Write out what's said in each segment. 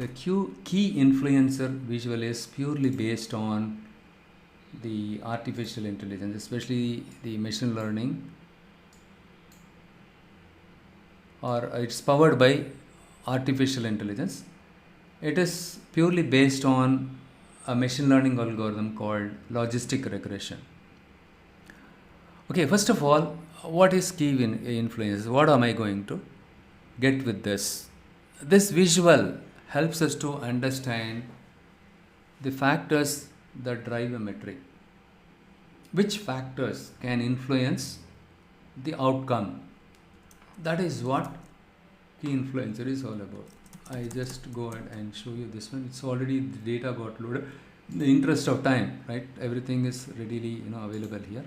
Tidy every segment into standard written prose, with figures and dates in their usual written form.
the key influencer visual is purely based on the artificial intelligence, especially the machine learning, or it's powered by artificial intelligence. It is purely based on a machine learning algorithm called logistic regression. Okay, first of all, what is key influence? What am I going to get with this? This visual helps us to understand the factors that drive a metric. Which factors can influence the outcome? That is what key influencer is all about. I just go ahead and show you this one. It's already, the data got loaded. In the interest of time, right? Everything is readily available here.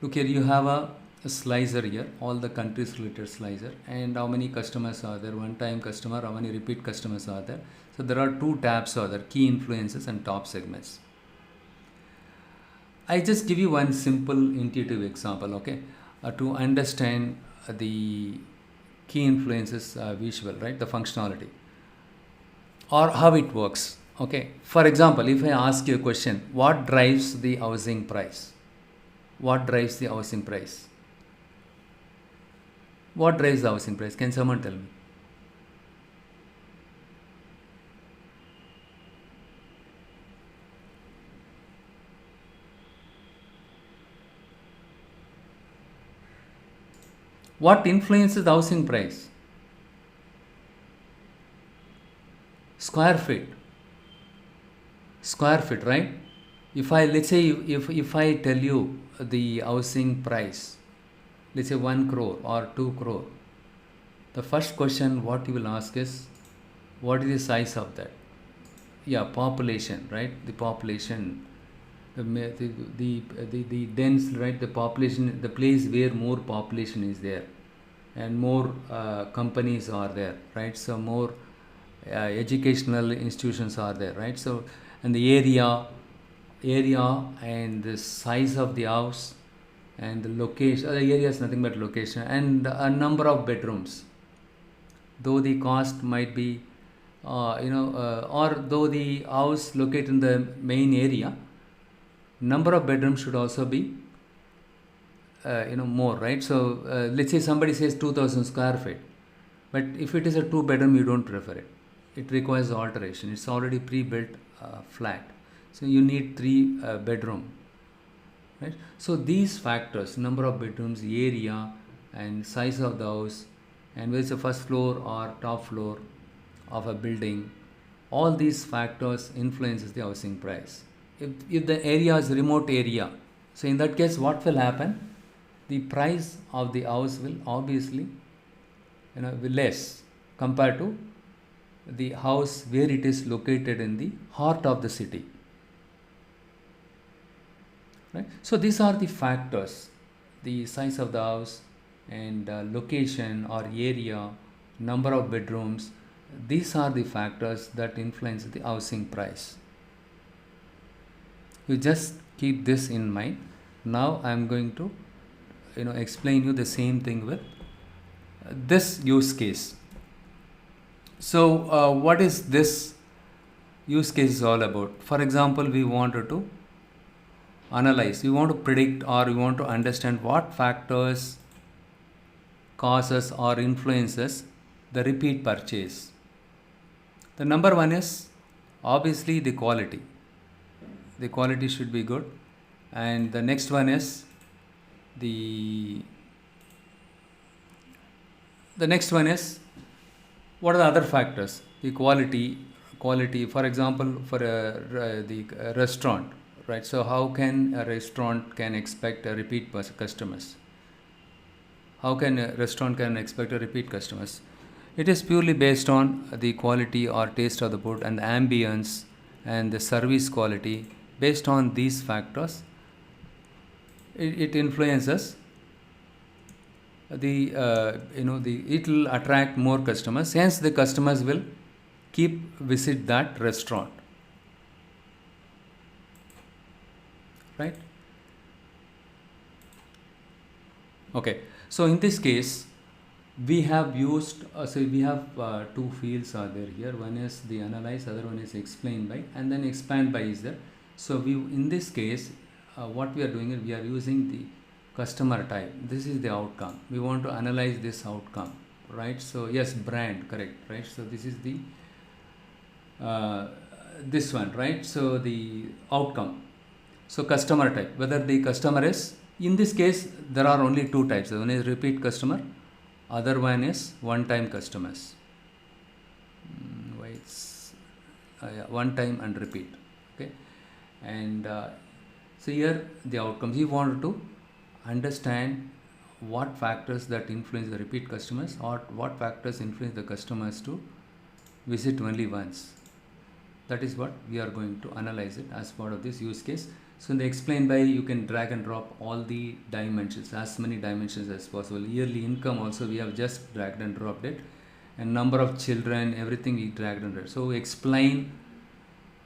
Look here, you have a slicer here, all the countries related slicer, and how many customers are there, one time customer, how many repeat customers are there. So there are two tabs are there, key influences and top segments. I just give you one simple intuitive example, okay, to understand the key influences visual, right, the functionality or how it works. Okay, for example, if I ask you a question, what drives the housing price? What drives the housing price? What drives the housing price? Can someone tell me? What influences the housing price? Square feet. Square feet, right? If I, let's say, if I tell you the housing price, let's say 1 crore or 2 crore, the first question what you will ask is, what is the size of that? Yeah, population, right? The population, the dense, right? The population, the place where more population is there, and more companies are there, right? So more educational institutions are there, right? So, and the area and the size of the house and the location, the area is nothing but location, and a number of bedrooms, though the cost might be or though the house located in the main area, number of bedrooms should also be more, right? So let's say somebody says 2000 square feet, but if it is a 2 bedroom, you don't prefer it. It requires alteration. It's already pre-built flat, so you need 3 bedroom, right? So these factors, number of bedrooms, area, and size of the house, and whether it's a first floor or top floor of a building, all these factors influences the housing price. If the area is remote area, so in that case what will happen? The price of the house will obviously be less compared to the house where it is located in the heart of the city, right? So these are the factors, the size of the house and location or area, number of bedrooms. These are the factors that influence the housing price. You just keep this in mind. Now I am going to explain you the same thing with this use case. So what is this use case is all about? For example, we wanted to analyze, we want to predict, or we want to understand what factors causes or influences the repeat purchase. The number one is obviously the quality. The quality should be good, and the next one is the next one is, what are the other factors? The quality. For example, for the restaurant, right? So how can a restaurant can expect a repeat customers? How can a restaurant can expect a repeat customers? It is purely based on the quality or taste of the food and the ambience and the service quality. Based on these factors, it influences it will attract more customers. Hence, the customers will keep visit that restaurant, right? Okay. So in this case, we have used, so we have two fields are there here. One is the analyze, other one is explain by, and then expand by is there. So we, in this case, what we are doing is we are using the customer type. This is the outcome. We want to analyze this outcome, right? So yes, brand, correct, right? So this is the this one, right? So the outcome. So customer type, whether the customer is, in this case there are only two types. One is repeat customer, other one is one time customers. Why it's yeah, one time and repeat. Okay, and so here the outcomes, you wanted to understand what factors that influence the repeat customers, or what factors influence the customers to visit only once. That is what we are going to analyze it as part of this use case. So in the explain by, you can drag and drop all the dimensions, as many dimensions as possible. Yearly income also we have just dragged and dropped it, and number of children, everything we dragged and dropped. So explain,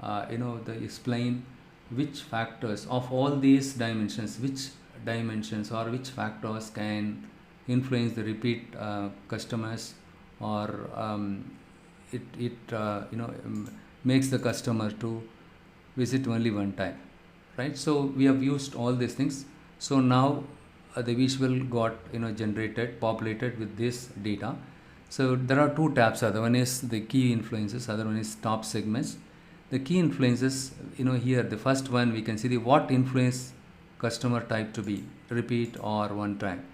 explain which factors of all these dimensions, which dimensions or which factors can influence the repeat customers, or makes the customer to visit only one time, right? So we have used all these things. So now the visual got generated, populated with this data. So there are two tabs. Other one is the key influences, other one is top segments. The key influences, here the first one we can see the what influence customer type to be repeat or one time.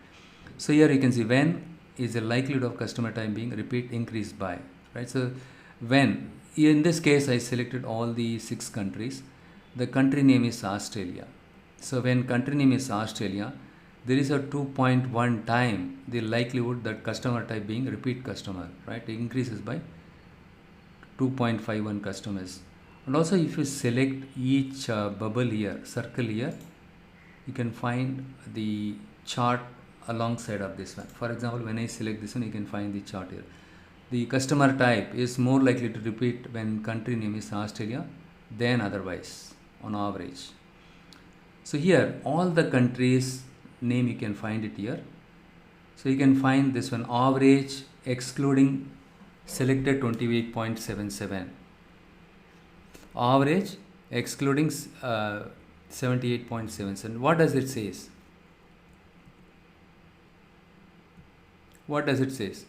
So here you can see when is the likelihood of customer type being repeat increased by, right? So when, in this case I selected all the 6 countries. The country name is Australia. So when country name is Australia, there is a 2.1 time the likelihood that customer type being repeat customer, right? It increases by 2.51 customers. And also if you select each bubble here, circle here, you can find the chart alongside of this one. For example, when I select this one, you can find the chart here. The customer type is more likely to repeat when country name is Australia than otherwise on average. So here all the countries name you can find it here. So you can find this one average excluding selected 28.77, average excluding 78.77. What does it says? What does it says?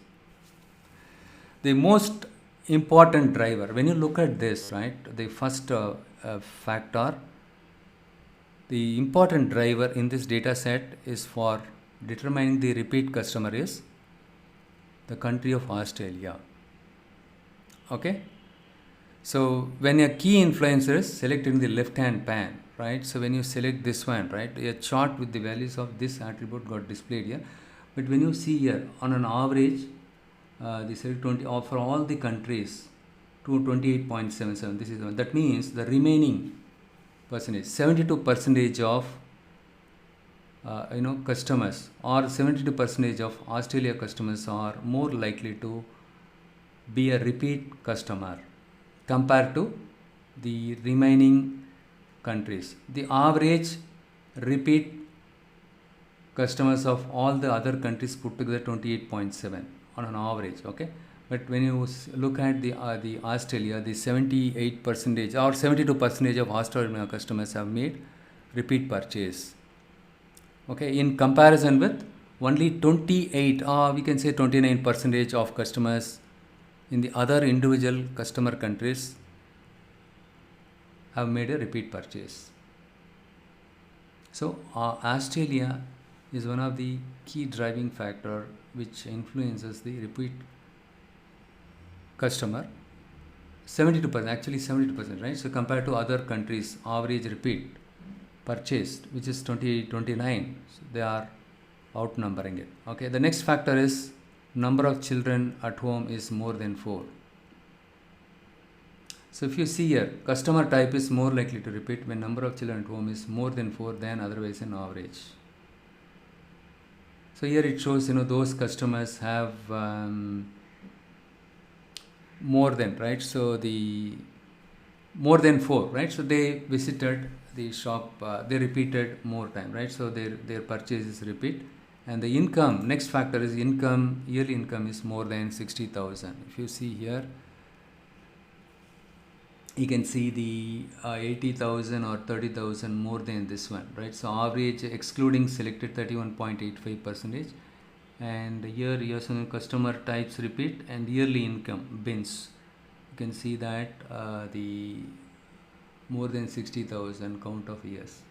The most important driver, when you look at this, right, the first factor, the important driver in this data set is for determining the repeat customer is the country of Australia. Okay, so when a key influencer is selected in the left hand pane, right, so when you select this one, right, a chart with the values of this attribute got displayed here. But when you see here on an average, the select 20 for all the countries to 28.77, this is one. That means the remaining percentage, 72% of customers, or 72% of Australia customers are more likely to be a repeat customer compared to the remaining countries. The average repeat customers of all the other countries put together 28.7 on an average. Okay, but when you look at the Australia, the 78% or 72% of Australian customers have made repeat purchase. Okay, in comparison with only 28 or we can say 29% of customers in the other individual customer countries have made a repeat purchase. So Australia is one of the key driving factor which influences the repeat customer. 72%, actually 72%, right? So compared to other countries, average repeat purchased, which is 29, so they are outnumbering it. Okay, the next factor is number of children at home is more than 4. So if you see here, customer type is more likely to repeat when number of children at home is more than 4 than otherwise an average. So here it shows, those customers have more than, right? So the more than 4, right? So they visited the shop, they repeated more time, right? So their purchase is repeat. And the income, next factor is income, yearly income is more than 60,000. If you see here, you can see the 80,000 or 30,000 more than this one, right? So average excluding selected 31.85 percentage, and here you have some customer types repeat and yearly income bins. You can see that the more than 60,000 count of years.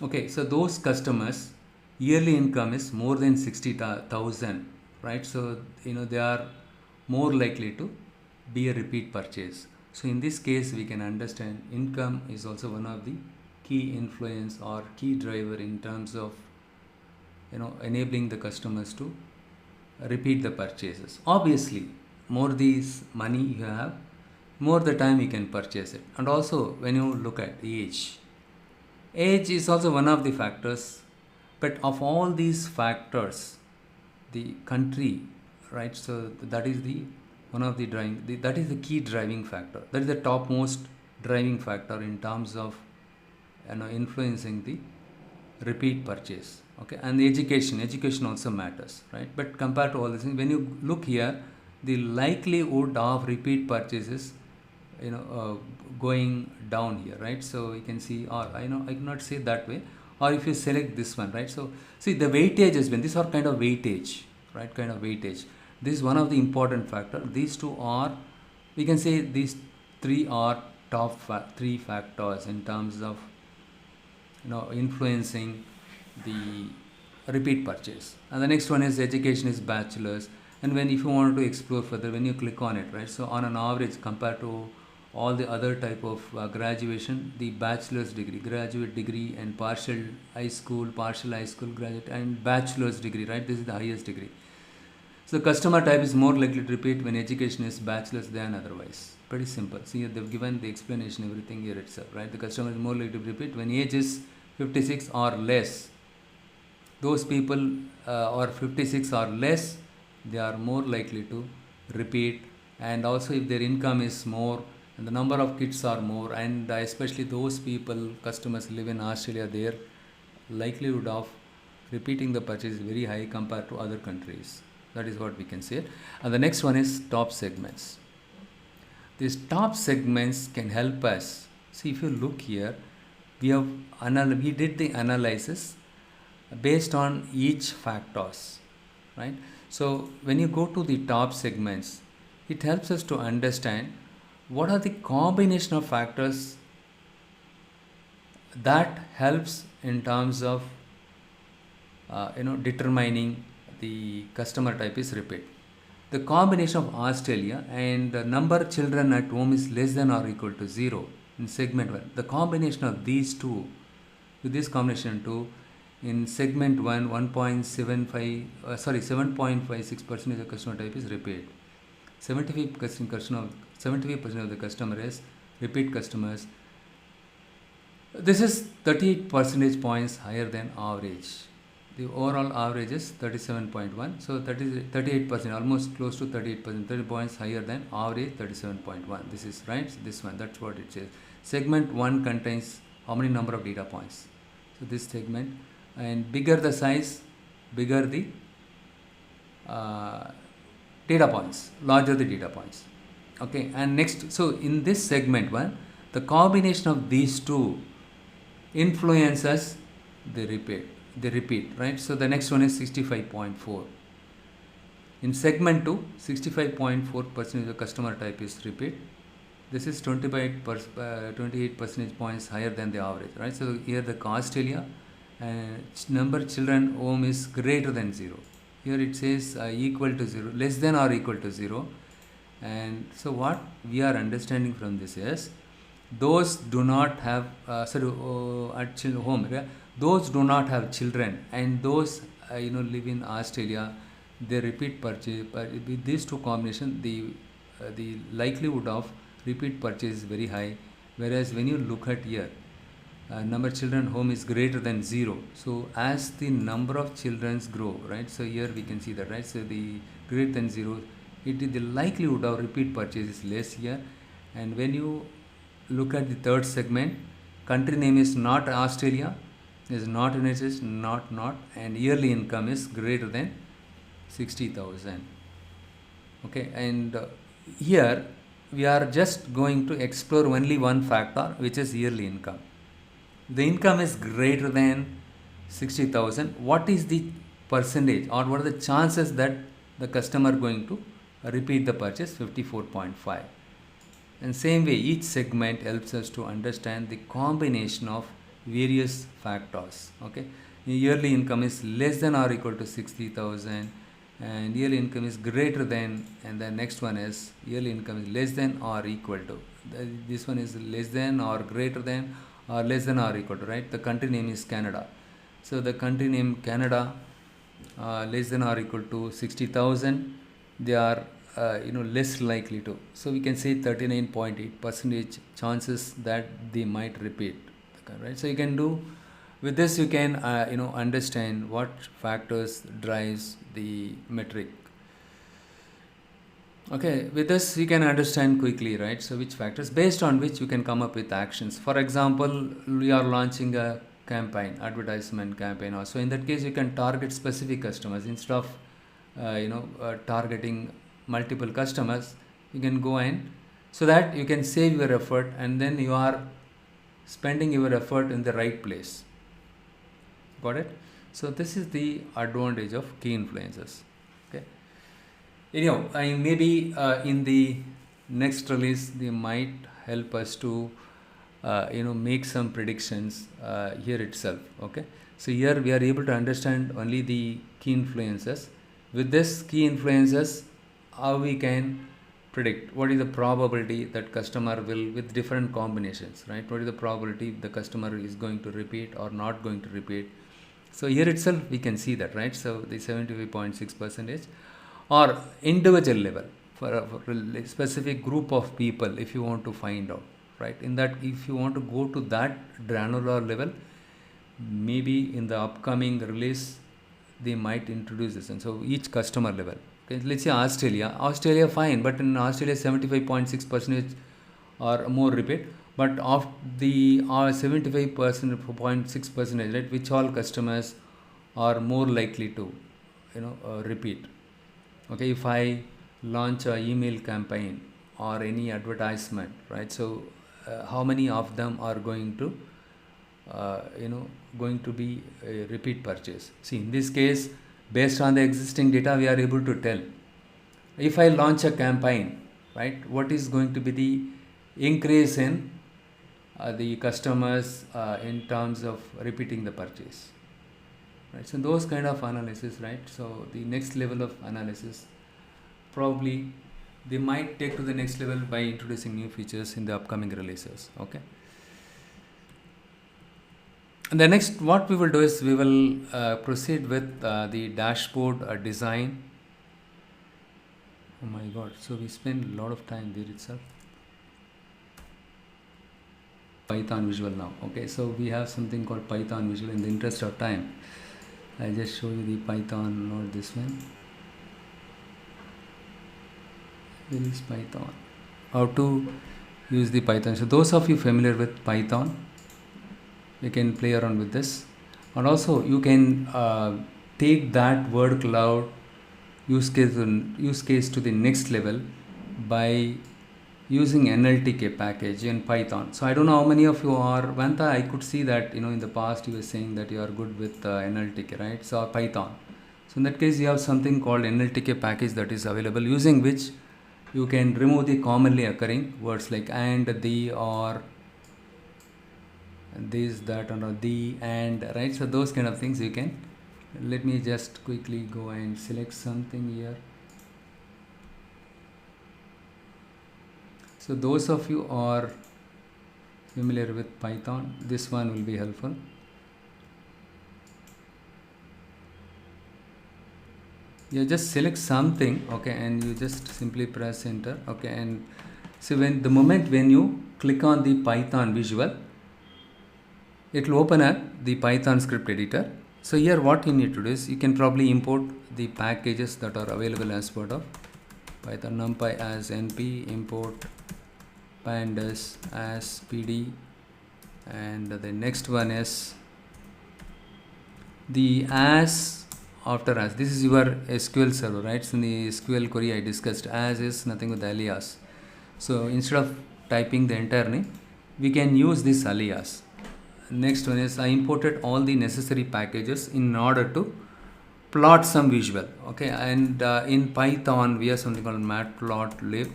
Okay, so those customers yearly income is more than 60,000, right? So they are more likely to be a repeat purchase. So in this case, we can understand income is also one of the key influence or key driver in terms of enabling the customers to repeat the purchases. Obviously, more these money you have, more the time you can purchase it. And also when you look at age is also one of the factors, but of all these factors, the country, right? So that is the one of the driving, that is the key driving factor. That is the topmost driving factor in terms of influencing the repeat purchase. Okay, and the education also matters, right? But compared to all these things, when you look here, the likelihood of repeat purchases going down here, right? So you can see, or I cannot say that way, or if you select this one, right? So see the weightage has been, these are kind of weightage, right? Kind of weightage. This is one of the important factor. These two are, we can say these three are top three factors in terms of influencing the repeat purchase. And the next one is education is bachelor's. And when if you want to explore further, when you click on it, right? So on an average compared to all the other type of graduation, the bachelor's degree, graduate degree, and partial high school graduate, and bachelor's degree, right? This is the highest degree. So the customer type is more likely to repeat when education is bachelor's than otherwise. Pretty simple. See, they've given the explanation, everything here itself, right? The customer is more likely to repeat when age is 56 or less. Those people are 56 or less, they are more likely to repeat. And also if their income is more and the number of kids are more, and especially those people, customers live in Australia, their likelihood of repeating the purchase is very high compared to other countries. That is what we can say. And the next one is top segments. These top segments can help us. See, if you look here, we did the analysis based on each factors, right? So when you go to the top segments, it helps us to understand what are the combination of factors that helps in terms of determining the customer type is repeat. The combination of Australia and the number of children at home is less than or equal to 0 in segment 1. The combination of these two, with this combination 2, in segment 1, 7.56% of the customer type is repeat. 75% of the customer is repeat customers. This is 38 percentage points higher than average. The overall average is 37.1. So that is 38%, almost close to 38%, 30 points higher than average 37.1. This is right. This one, that's what it says. Segment 1 contains how many number of data points? So this segment, and bigger the size, bigger the data points, larger the data points. Okay, and next, so in this segment 1, the combination of these two influences the repeat, right? So the next one is 65.4. In segment 2, 65.4% of the customer type is repeat. This is 28 percentage points higher than the average, right? So here the Australia number of children home is greater than 0. Here it says equal to 0, less than or equal to 0. And so what we are understanding from this is, those do not have at home, right? Those do not have children, and those live in Australia, they repeat purchase. With these two combination, the likelihood of repeat purchase is very high. Whereas when you look at here, number of children home is greater than 0. So as the number of children grow, right? So here we can see that, right? So the greater than 0, the likelihood of repeat purchase is less here. And when you look at the third segment, country name is not Australia, is not in it, not, and yearly income is greater than 60,000. Okay, and here we are just going to explore only one factor, which is yearly income. The income is greater than 60,000. What is the percentage, or what are the chances that the customer going to repeat the purchase? 54.5. And same way, each segment helps us to understand the combination of various factors. Okay, yearly income is less than or equal to 60,000, and yearly income is greater than, and the next one is yearly income is less than or equal to. This one is less than or greater than or less than or equal to, right? The country name is Canada. So the country name Canada, less than or equal to 60,000, they are less likely to. So we can say 39.8% chances that they might repeat, right? So you can do with this, you can understand what factors drives the metric. Okay, with this you can understand quickly, right? So which factors, based on which you can come up with actions. For example, we are launching a campaign, advertisement campaign, or so in that case you can target specific customers instead of targeting multiple customers. You can go and, so that you can save your effort, and then you are spending your effort in the right place. Got it? So this is the advantage of key influencers. Okay. Anyhow, maybe in the next release they might help us to make some predictions here itself. Okay. So here we are able to understand only the key influencers. With this key influencers, how we can predict what is the probability that customer will, with different combinations, right? What is the probability the customer is going to repeat or not going to repeat? So here itself we can see that, right? So the 75.6%, or individual level for a specific group of people, if you want to find out, right? In that, if you want to go to that granular level, maybe in the upcoming release they might introduce this. And so each customer level. Okay, let's say Australia fine, but in Australia 75.6% or more repeat, but of the 75.6%, right, which all customers are more likely to repeat. Okay, if I launch a email campaign or any advertisement, right, so how many of them are going to be a repeat purchase? See, in this case, based on the existing data, we are able to tell. If I launch a campaign, right, what is going to be the increase in the customers in terms of repeating the purchase, right? So those kind of analysis, right? So the next level of analysis, probably they might take to the next level by introducing new features in the upcoming releases. Okay. And the next, what we will do is we will proceed with the dashboard design. Oh my god, so we spend a lot of time there itself. Python visual now. Okay, so we have something called Python visual. In the interest of time, I just show you the Python, not this one. Where is Python? How to use the Python. So those of you familiar with Python, you can play around with this, and also you can take that word cloud use case to the next level by using NLTK package in Python. So I don't know how many of you are, Vanta, I could see that in the past you were saying that you are good with NLTK, right? So Python. So in that case you have something called NLTK package that is available, using which you can remove the commonly occurring words like and, the, or this, that, and the, and, right? So those kind of things you can. Let me just quickly go and select something here. So those of you are familiar with Python, this one will be helpful. You just select something, okay, and you just simply press enter, okay, and so when the moment when you click on the Python visual, it will open up the Python script editor. So here what you need to do is you can probably import the packages that are available as part of Python. NumPy as np, import pandas as pd, and the next one is the as after as, this is your SQL server, right? So in the SQL query I discussed, as is nothing with alias. So instead of typing the entire name, we can use this alias. Next one is I imported all the necessary packages in order to plot some visual. Okay, and in Python we have something called matplotlib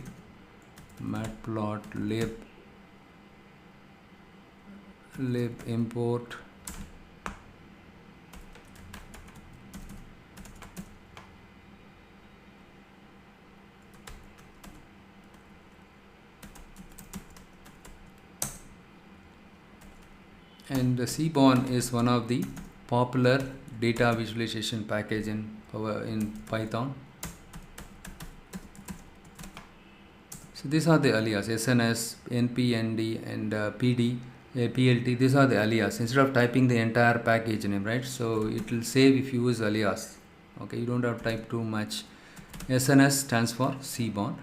import and the Seaborn is one of the popular data visualization package in Python. So these are the alias SNS, NP, ND, and PD, PLT. These are the alias. Instead of typing the entire package name, right? So it will save if you use alias. Okay, you don't have to type too much. SNS stands for Seaborn.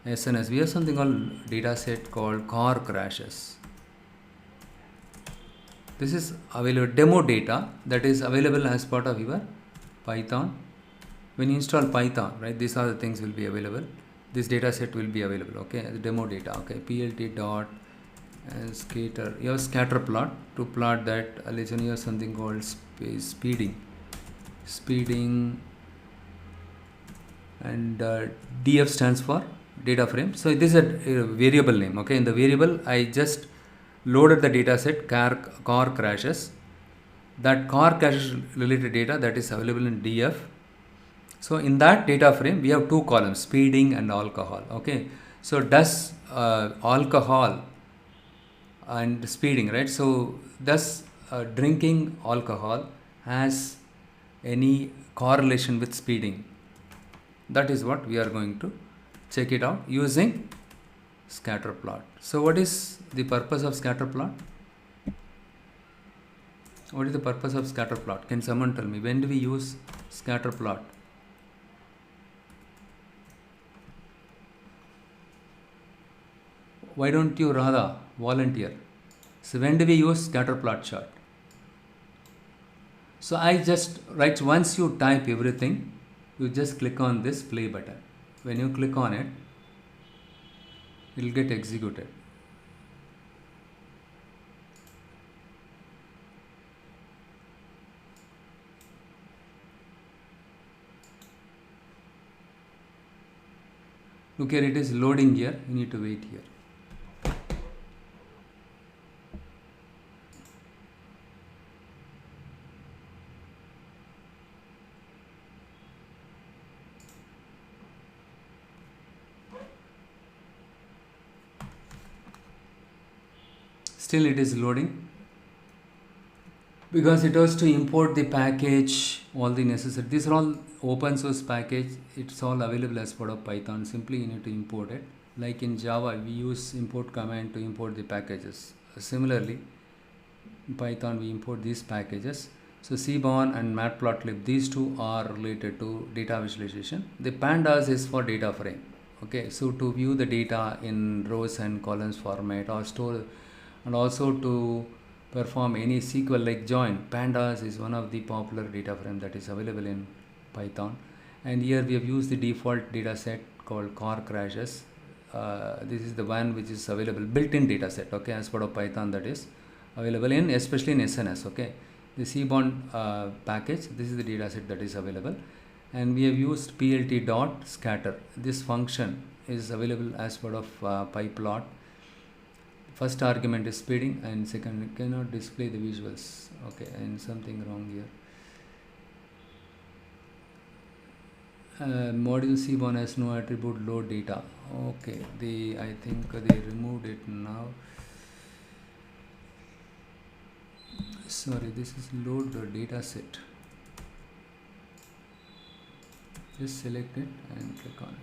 SNS. We have something called data set called car crashes. This is available demo data that is available as part of your Python. When you install Python, right, these are the things will be available. This data set will be available. Okay, the demo data. Okay, plt dot and scatter. You have scatter plot to plot that. You have something called speeding, and df stands for data frame. So this is a variable name. Okay, in the variable I just loaded the data set car crashes. That car crashes related data that is available in df. So in that data frame we have two columns, speeding and alcohol. Okay, so does alcohol and speeding, right? So does drinking alcohol has any correlation with speeding? That is what we are going to check it out using scatter plot. So what is the purpose of scatter plot? What is the purpose of scatter plot? Can someone tell me? When do we use scatter plot? Why don't you Radha volunteer? So when do we use scatter plot chart? So I just write, once you type everything, you just click on this play button. When you click on it, it will get executed. Look here, it is loading here. You need to wait here. Still it is loading because it was to import the package, all the necessary. These are all open source package. It's all available as part of Python. Simply you need to import it. Like in Java, we use import command to import the packages. Similarly, in Python we import these packages. So Seaborn and Matplotlib, these two are related to data visualization. The pandas is for data frame. Okay, so to view the data in rows and columns format or store, and also to perform any SQL like join. Pandas is one of the popular data frame that is available in Python. And here we have used the default data set called car crashes. This is the one which is available built-in data set. Okay, as part of Python, that is available in, especially in SNS. Okay, the Seaborn package. This is the data set that is available, and we have used plt dot scatter. This function is available as part of pyplot. First argument is speeding, and second cannot display the visuals. Okay, and something wrong here. Module Seaborn has no attribute load data. Okay, I think they removed it now. Sorry, this is load the data set. Just select it and click on it.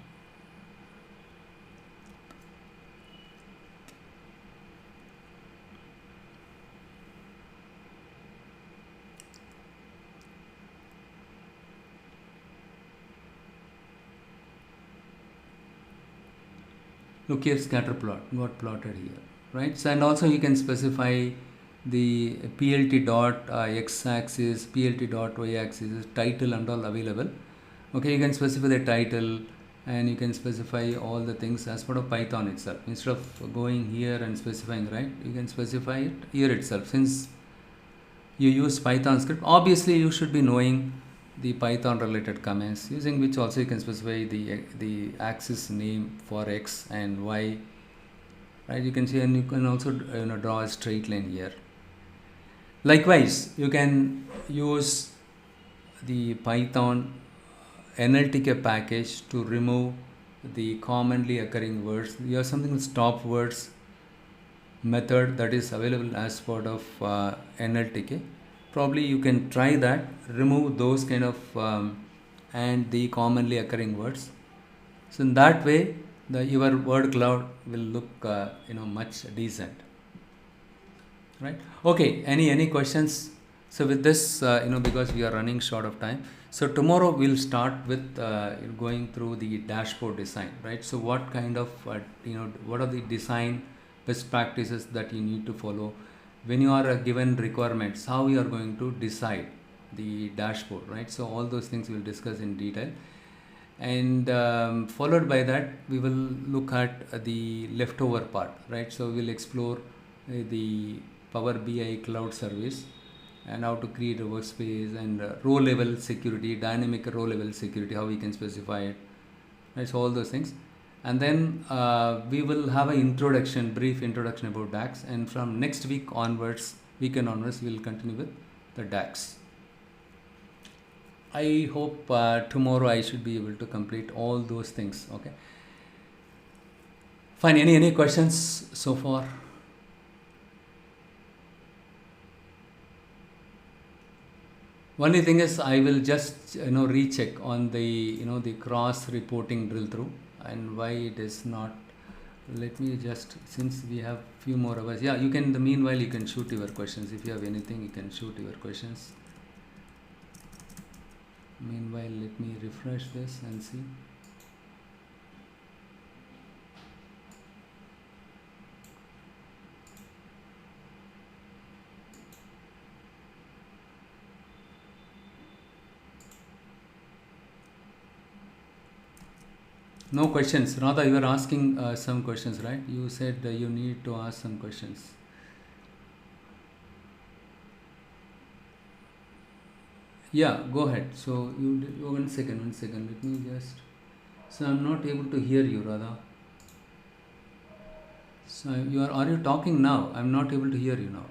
Look here, scatter plot got plotted here, right? So, and also you can specify the plt dot x axis, plt dot y axis, title and all available. Okay, you can specify the title and you can specify all the things as part of Python itself. Instead of going here and specifying, right, you can specify it here itself. Since you use Python script, obviously you should be knowing the Python related commands, using which also you can specify the axis name for x and y, right? You can see, and you can also draw a straight line here. Likewise, you can use the Python NLTK package to remove the commonly occurring words. You have something with stop words method that is available as part of NLTK. Probably you can try that, remove those kind of and the commonly occurring words. So in that way, your word cloud will look much decent, right? Okay, any questions? So with this, because we are running short of time, so tomorrow we'll start with going through the dashboard design, right? So what kind of what are the design best practices that you need to follow when you are given requirements, how you are going to decide the dashboard, right? So all those things we'll discuss in detail, and followed by that we will look at the leftover part, right? So we'll explore the Power BI cloud service and how to create a workspace, and row level security, dynamic row level security, how we can specify it, right? So all those things. And then we will have an introduction, brief introduction about DAX, and from next week onwards, weekend onwards, we will continue with the DAX. I hope tomorrow I should be able to complete all those things. Okay, fine. Any questions so far? Only thing is, I will just recheck on the the cross reporting drill through, and why it is not. Let me just, since we have few more hours, yeah, you can, in the meanwhile you can shoot your questions. If you have anything, you can shoot your questions. Meanwhile, let me refresh this and see. No questions. Radha, you were asking some questions, right? You said you need to ask some questions. Yeah, go ahead. So you one second. Let me just. So I'm not able to hear you, Radha. So are you talking now? I'm not able to hear you now.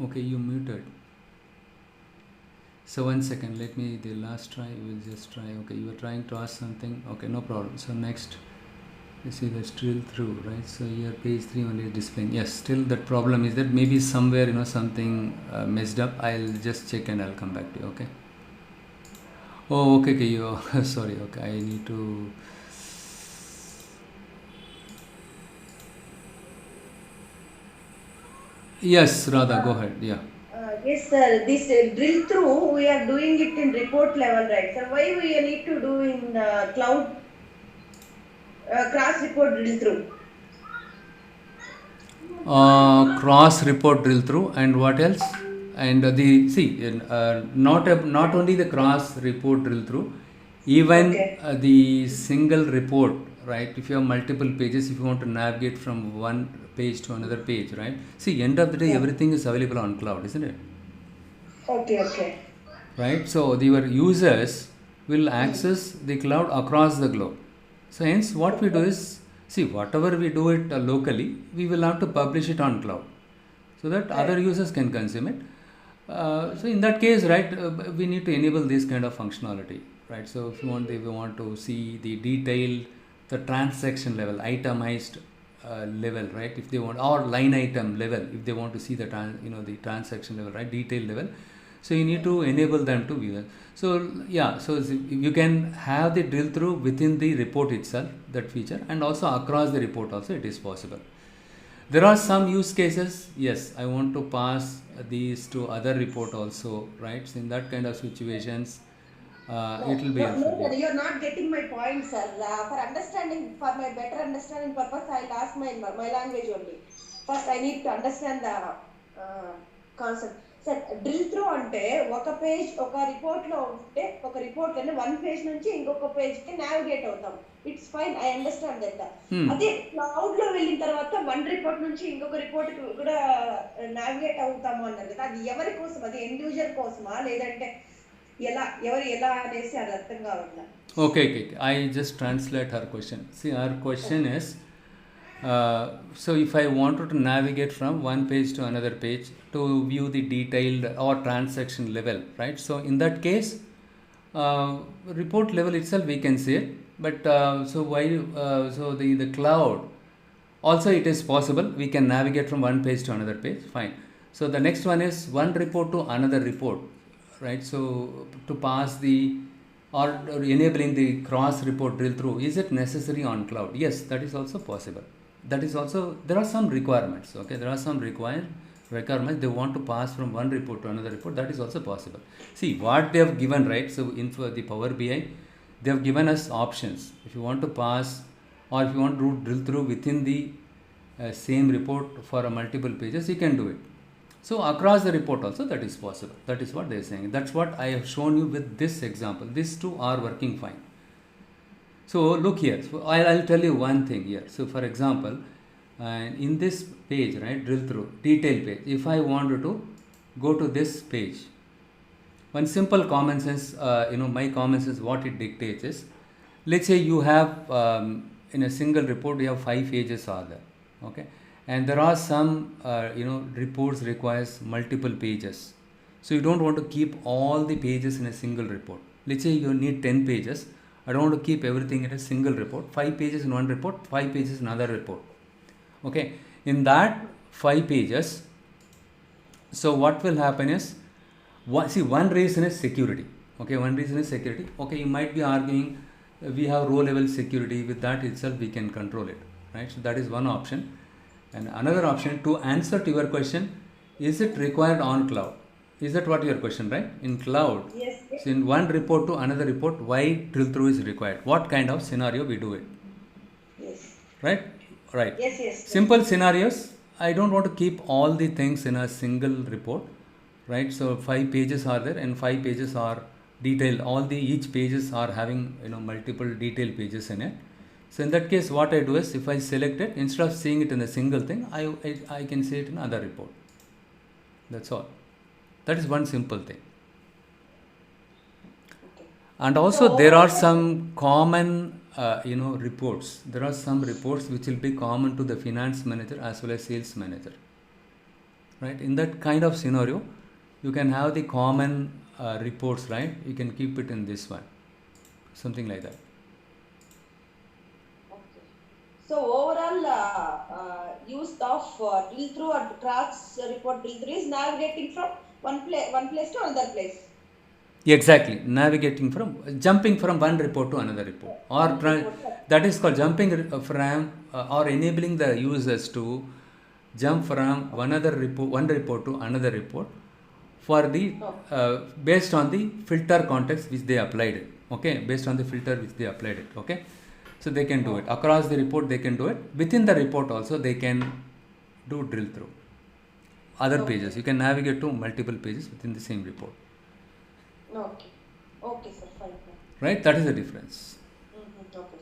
Okay, you muted. So one second, let me, the last try, we'll just try. Okay, you were trying to ask something. Okay, no problem. So next, you see the drill through, right? So here page 3 only is displaying. Yes, still that problem is that maybe somewhere, something messed up. I'll just check and I'll come back to you, okay? Oh, okay, you, sorry, okay, I need to. Yes, Radha, go ahead, yeah. Yes, sir. This drill through, we are doing it in report level, right, sir? Why we need to do in cloud cross report drill through? Cross report drill through, and what else? And not only the cross report drill through, even the single report, right? If you have multiple pages, if you want to navigate from one page to another page, right? See, end of the day, everything is available on cloud, isn't it? Okay. Right? So your users will access the cloud across the globe. So hence what we do is, see, whatever we do it locally, we will have to publish it on cloud so that other users can consume it. So in that case, right, we need to enable this kind of functionality, right? So if we want to see the detailed, the transaction level, itemized level, right? If they want, or line item level, if they want to see the the transaction level, right, detail level. So you need to enable them to view that. So yeah, so you can have the drill through within the report itself, that feature, and also across the report also it is possible. There are some use cases, yes, I want to pass these to other report also, right? So in that kind of situations, No, it will be no, helpful. no, Yeah. sir. You're not getting my point, sir. For understanding, for my better understanding purpose, I'll ask my language only. First, I need to understand the concept. Sir, drill through అంటే ఒక page ఒక report లో ఉంటే ఒక report లోనే one page నుంచి ఇంకొక page కి నావిగేట్ అవుతాం. It's fine, I understand that. అదే క్లౌడ్ లో వెళ్ళిన తర్వాత వన్ రిపోర్ట్ నుంచి ఇంకొక రిపోర్ట్ కూడా నావిగేట్ అవుతాము అన్నారు కదా, అది ఎవరి కోసం? అది ఎండ్ యూజర్ కోసమా, లేదంటే ఎలా అనేసి అది అర్థం కావట్లా. Okay. I just translate her question. See, her question is, so if I wanted to navigate from one page to another page to view the detailed or transaction level, right? So in that case, report level itself we can see it, but so why? So the cloud also it is possible. We can navigate from one page to another page. Fine. So the next one is one report to another report, right? So to pass the or enabling the cross report drill through, is it necessary on cloud? Yes, that is also possible. That is also, there are some requirements. Okay, there are some requirements. They want to pass from one report to another report. That is also possible. See what they have given, right? So in for the Power BI, they have given us options. If you want to pass or if you want to drill through within the same report for multiple pages, you can do it. So across the report also that is possible. That is what they are saying. That's what I have shown you with this example. These two are working fine. So look here. So I'll tell you one thing here. So for example, in this page, right, drill through detail page. If I wanted to go to this page, one simple common sense, my common sense, what it dictates is, let's say you have in a single report you have 5 pages are there, okay, and there are some reports requires multiple pages, so you don't want to keep all the pages in a single report. Let's say you need 10 pages. I don't want to keep everything in a single report. 5 pages in one report, 5 pages in another report. Okay, in that 5 pages, so what will happen is, one reason is security. Okay, one reason is security. Okay, you might be arguing we have row level security, with that itself we can control it, right? So that is one option. And another option, to answer to your question, is it required on cloud? Is that what your question, right? In cloud, Yes. so in one report to another report, why drill through is required? What kind of scenario we do it? Yes. Right? Right. Yes. Simple scenarios. I don't want to keep all the things in a single report, right? So 5 pages are there, and 5 pages are detailed. Each pages are having multiple detailed pages in it. So in that case, what I do is, if I select it, instead of seeing it in a single thing, I can see it in another report. That's all. That is one simple thing. Okay. And also So there are some common reports. There are some reports which will be common to the finance manager as well as sales manager, right? In that kind of scenario, you can have the common reports, right? You can keep it in this one, something like that. Okay. So overall use of drill through or cross report drill through is navigating from one place to another place. Exactly, navigating from jumping from one report to another report, or One report. that is called jumping from or enabling the users to jump from one report to another report for the based on the filter context which they applied it. Okay, based on the filter which they applied it. Okay, so they can do it across the report. They can do it within the report also. They can do drill through other pages. You can navigate to multiple pages within the same report. Okay, sir, fine. Right, that is the difference. Okay.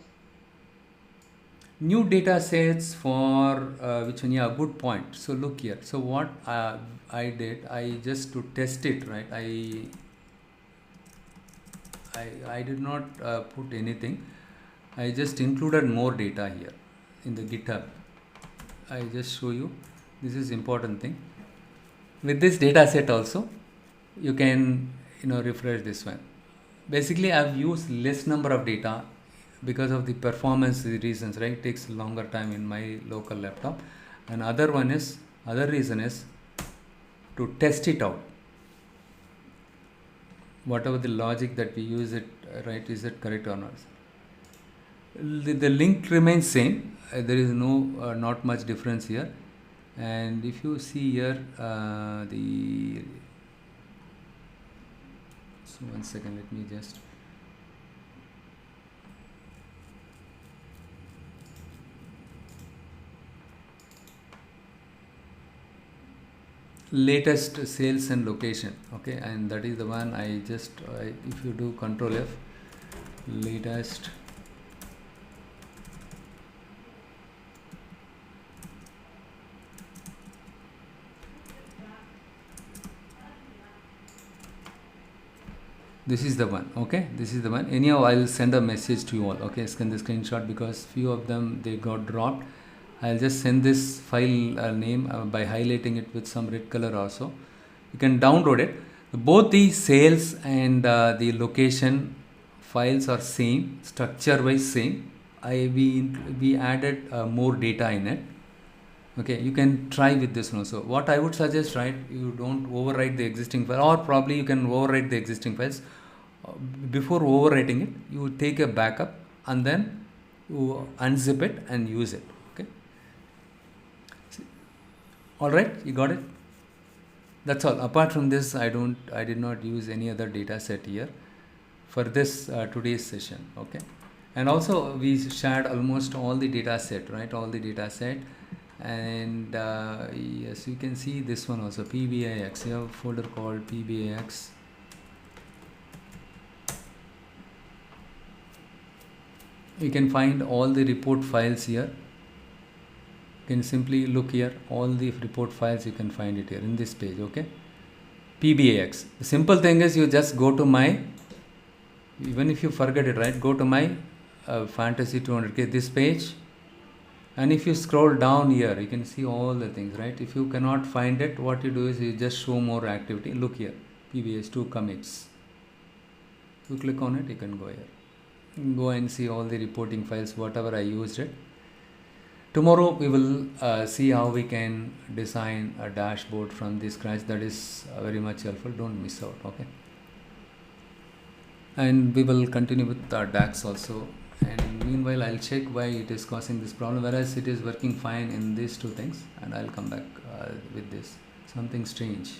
New data sets for which one? Yeah, good point. So look here. So what I did, I just to test it, right? I did not put anything. I just included more data here in the GitHub. I just show you. This is important thing. With this data set also, you can refresh this one. Basically, I've used less number of data because of the performance reasons, right? It takes longer time in my local laptop. And other reason is to test it out. Whatever the logic that we use it, right, is it correct or not? The link remains same. There is not much difference here. And if you see here, so one second, let me just latest sales and location. Okay, and that is the one I just if you do Control F, latest this is the one. Okay, this is the one. Anyhow, I'll send a message to you all. Okay, scan the screenshot because few of them they got dropped. I'll just send this file name by highlighting it with some red color also. You can download it. Both the sales and the location files are same, structure wise same. We added more data in it. Okay, you can try with this one. So what I would suggest, right, you don't overwrite the existing file, or probably you can overwrite the existing files. Before overwriting it, you take a backup and then you unzip it and use it. Okay, all right, you got it. That's all. Apart from this, I did not use any other data set here for this today's session. Okay, and also we shared almost all the data set, right, all the data set. And yes, you can see this one also, PBIX. You have a folder called PBIX. You can find all the report files here. You can simply look here, all the report files you can find it here in this page. Okay, PBIX. The simple thing is you just go to my, even if you forget it, right, go to my Fantasy 200K, this page. And if you scroll down here, you can see all the things, right? If you cannot find it, what you do is you just show more activity. Look here, PBS2 commits. You click on it, you can go here. You can go and see all the reporting files, whatever I used it. Tomorrow we will see how we can design a dashboard from the scratch. That is very much helpful. Don't miss out, okay? And we will continue with DAX also. And meanwhile, I'll check why it is causing this problem, whereas it is working fine in these two things, and I'll come back with this. Something strange.